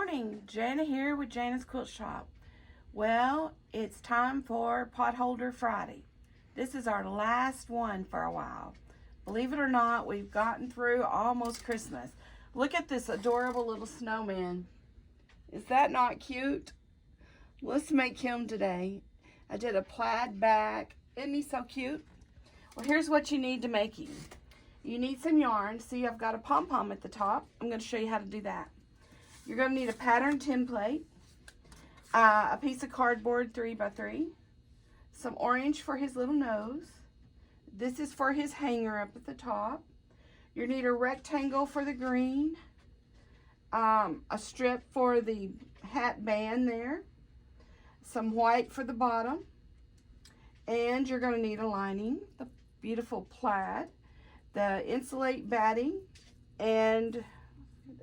morning, Jana here with Jana's Quilt Shop. Well, it's time for Potholder Friday. This is our last one for a while. Believe it or not, we've gotten through almost Christmas. Look at this adorable little snowman. Is that not cute? Let's make him today. I did a plaid back. Isn't he so cute? Well, here's what you need to make him. You need some yarn. See, I've got a pom-pom at the top. I'm going to show you how to do that. You're going to need a pattern template, a piece of cardboard 3x3, some orange for his little nose. This is for his hanger up at the top. You need a rectangle for the green, a strip for the hat band there, some white for the bottom, and you're going to need a lining, the beautiful plaid, the insulate batting, and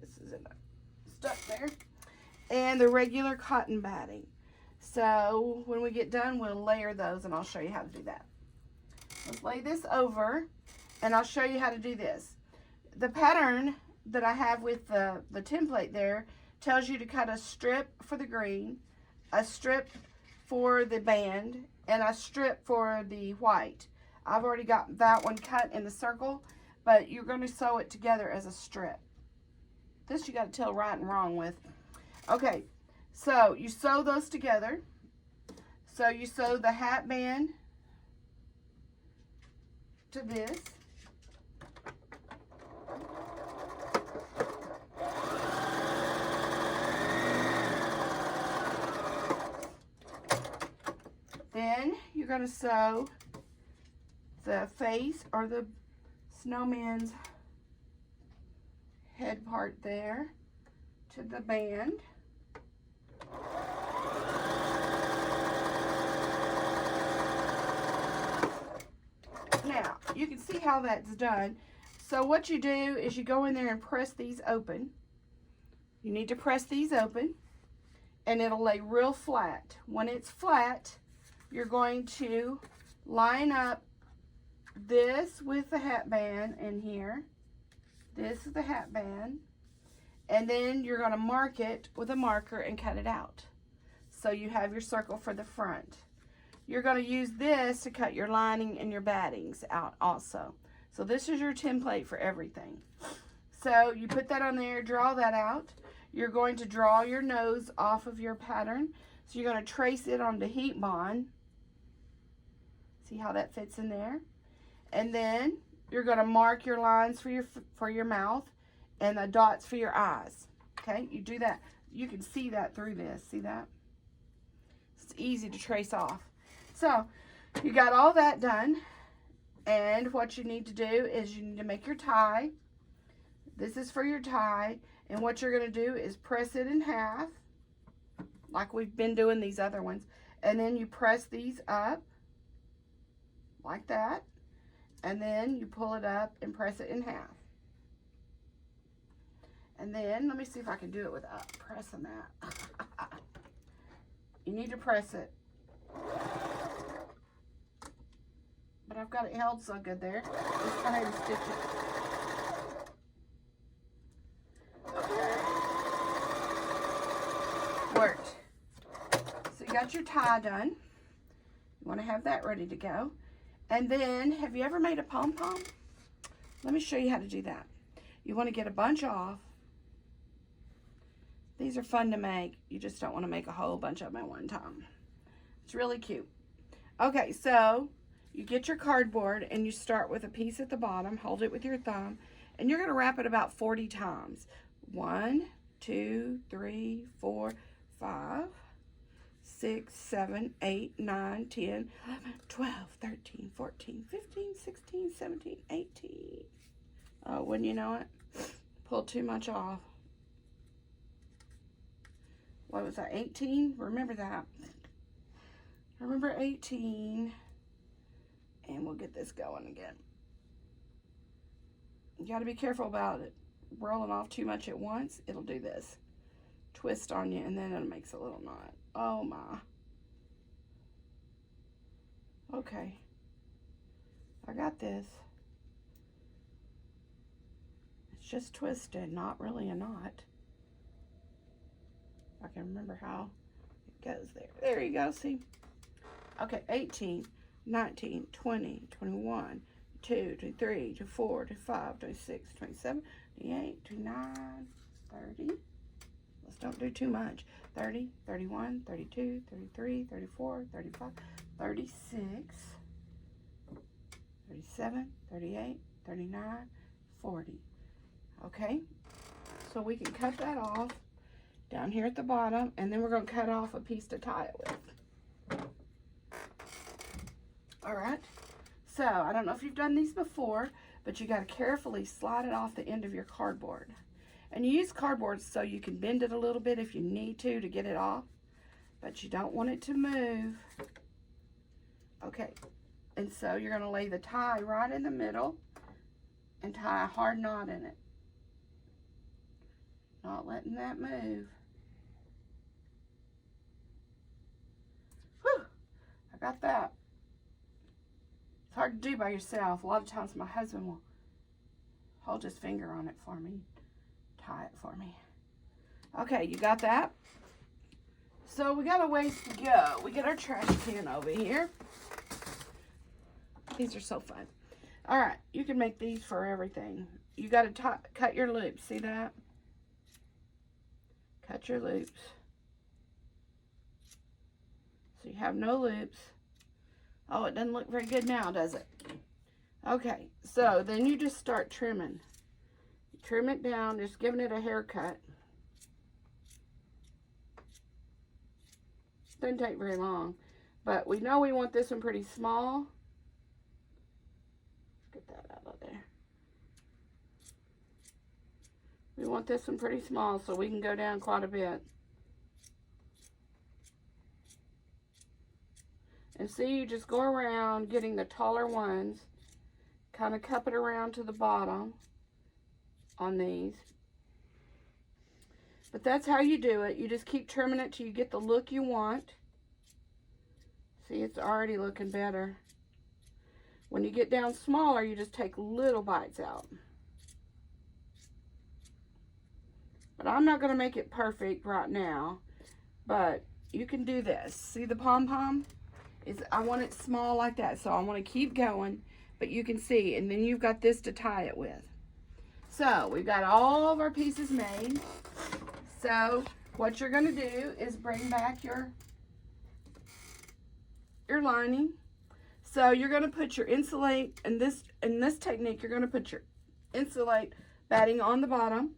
this is stuck there, and the regular cotton batting. So when we get done, we'll layer those and I'll show you how to do that. Let's lay this over and I'll show you how to do this. The pattern that I have with the template there tells you to cut a strip for the green, a strip for the band, and a strip for the white. I've already got that one cut in the circle, but you're going to sew it together as a strip. This you got to tell right and wrong with. Okay, so you sew those together. So you sew the hat band to this. Then you're going to sew the face or the snowman's head part there to the band. Now, you can see how that's done. So what you do is you go in there and press these open. You need to press these open and it'll lay real flat. When it's flat, you're going to line up this with the hat band in here. This is the hat band. And then you're going to mark it with a marker and cut it out. So you have your circle for the front. You're going to use this to cut your lining and your battings out also. So this is your template for everything. So you put that on there, draw that out. You're going to draw your nose off of your pattern. So you're going to trace it onto heat bond. See how that fits in there? And then you're going to mark your lines for your mouth and the dots for your eyes. Okay, you do that. You can see that through this. See that? It's easy to trace off. So you got all that done. And what you need to do is you need to make your tie. This is for your tie. And what you're going to do is press it in half, like we've been doing these other ones. And then you press these up like that. And then you pull it up and press it in half. And then, let me see if I can do it without pressing that. You need to press it. But I've got it held so good there. Let's go ahead and stitch it. Okay. Worked. So you got your tie done. You want to have that ready to go. And then, have you ever made a pom-pom? Let me show you how to do that. You want to get a bunch off. These are fun to make. You just don't want to make a whole bunch of them at one time. It's really cute. Okay, so you get your cardboard and you start with a piece at the bottom. Hold it with your thumb. And you're going to wrap it about 40 times. 1, 2, 3, 4, 5. 6, 7, 8, 9, 10, 11, 12, 13, 14, 15, 16, 17, 18. Oh, wouldn't you know it? Pull too much off. What was that, 18? Remember that. Remember 18. And we'll get this going again. You got to be careful about it. Rolling off too much at once, it'll do this. Twist on you, and then it makes a little knot. Oh my. Okay. I got this. It's just twisted, not really a knot. I can remember how it goes there. There you go, see? Okay, 18, 19, 20, 21, 22, 23, 24, 25, 26, 27, 28, 29, 30. Let's don't do too much. 30, 31, 32, 33, 34, 35, 36, 37, 38, 39, 40. Okay, so we can cut that off down here at the bottom, and then we're going to cut off a piece to tie it with. All right, so I don't know if you've done these before, but you got to carefully slide it off the end of your cardboard. And you use cardboard so you can bend it a little bit if you need to get it off, but you don't want it to move. Okay, and so you're going to lay the tie right in the middle and tie a hard knot in it. Not letting that move. Whew, I got that. It's hard to do by yourself. A lot of times my husband will hold his finger on it for me. Tie it for me. Okay, you got that? So we got a ways to go. We get our trash can over here. These are so fun. All right, you can make these for everything. You got to cut your loops. See that? Cut your loops. So you have no loops. Oh, it doesn't look very good now, does it? Okay, so then you just start trimming. Trim it down, just giving it a haircut. Doesn't take very long, but we know we want this one pretty small. Get that out of there. We want this one pretty small so we can go down quite a bit. And see, you just go around getting the taller ones, kind of cup it around to the bottom on these. But that's how you do it. You just keep trimming it till you get the look you want. See, it's already looking better. When you get down smaller, you just take little bites out. But I'm not going to make it perfect right now, but you can do this. See the pom-pom? I want it small like that, so I want to keep going, but you can see, and then you've got this to tie it with. So we've got all of our pieces made. So what you're going to do is bring back your lining. So you're going to put your insulate, in this technique, you're going to put your insulate batting on the bottom,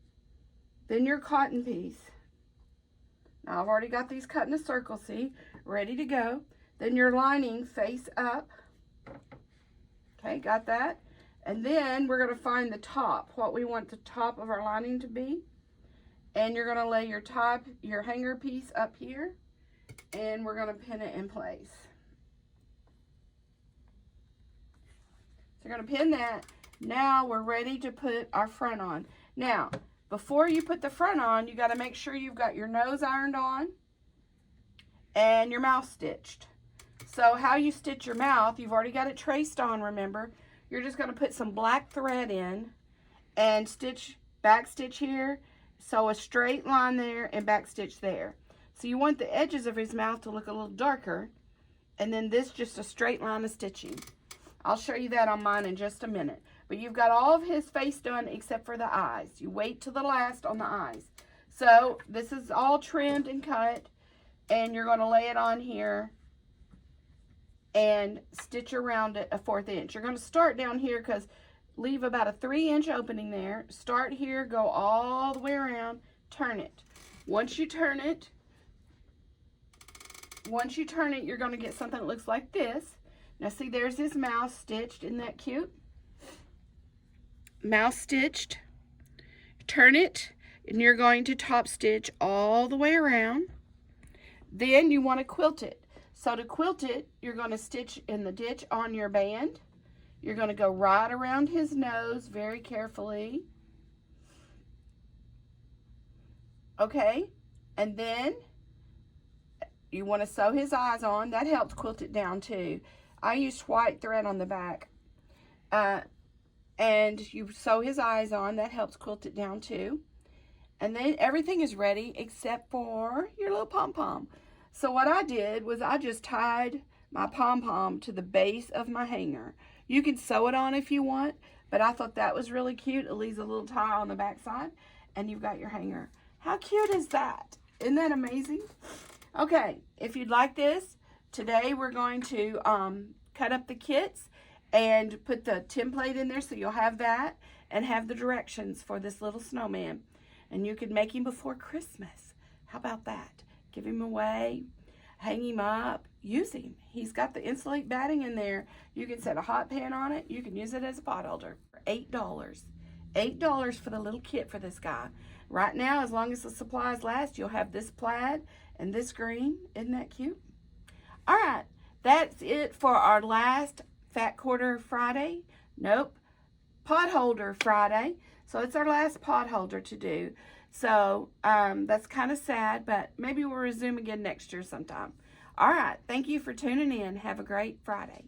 then your cotton piece. Now I've already got these cut in a circle, see, ready to go. Then your lining face up. Okay, got that? And then we're going to find the top, what we want the top of our lining to be. And you're going to lay your hanger piece up here, and we're going to pin it in place. So you're going to pin that. Now we're ready to put our front on. Now, before you put the front on, you got to make sure you've got your nose ironed on and your mouth stitched. So how you stitch your mouth, you've already got it traced on, remember. You're just going to put some black thread in and back stitch here, sew a straight line there, and back stitch there. So you want the edges of his mouth to look a little darker, and then this just a straight line of stitching. I'll show you that on mine in just a minute. But you've got all of his face done except for the eyes. You wait till the last on the eyes. So this is all trimmed and cut, and you're going to lay it on here and stitch around it a 1/4 inch. You're going to start down here because leave about a 3-inch opening there. Start here, go all the way around, turn it. Once you turn it, you're going to get something that looks like this. Now see, there's his mouth stitched. Isn't that cute? Mouth stitched. Turn it, and you're going to top stitch all the way around. Then you want to quilt it. So to quilt it, you're going to stitch in the ditch on your band. You're going to go right around his nose very carefully. Okay, and then you want to sew his eyes on. That helps quilt it down too. I used white thread on the back. And you sew his eyes on. That helps quilt it down too. And then everything is ready except for your little pom-pom. So what I did was I just tied my pom-pom to the base of my hanger. You can sew it on if you want, but I thought that was really cute. It leaves a little tie on the back side, and you've got your hanger. How cute is that? Isn't that amazing? Okay, if you'd like this, today we're going to cut up the kits and put the template in there so you'll have that and have the directions for this little snowman. And you could make him before Christmas. How about that? Give him away, hang him up, use him. He's got the insulate batting in there. You can set a hot pan on it. You can use it as a pot holder for $8. $8 for the little kit for this guy. Right now, as long as the supplies last, you'll have this plaid and this green. Isn't that cute? All right, that's it for our last Fat Quarter Friday. Nope, pot holder Friday. So it's our last pot holder to do. So that's kind of sad, but maybe we'll resume again next year sometime. All right, thank you for tuning in. Have a great Friday.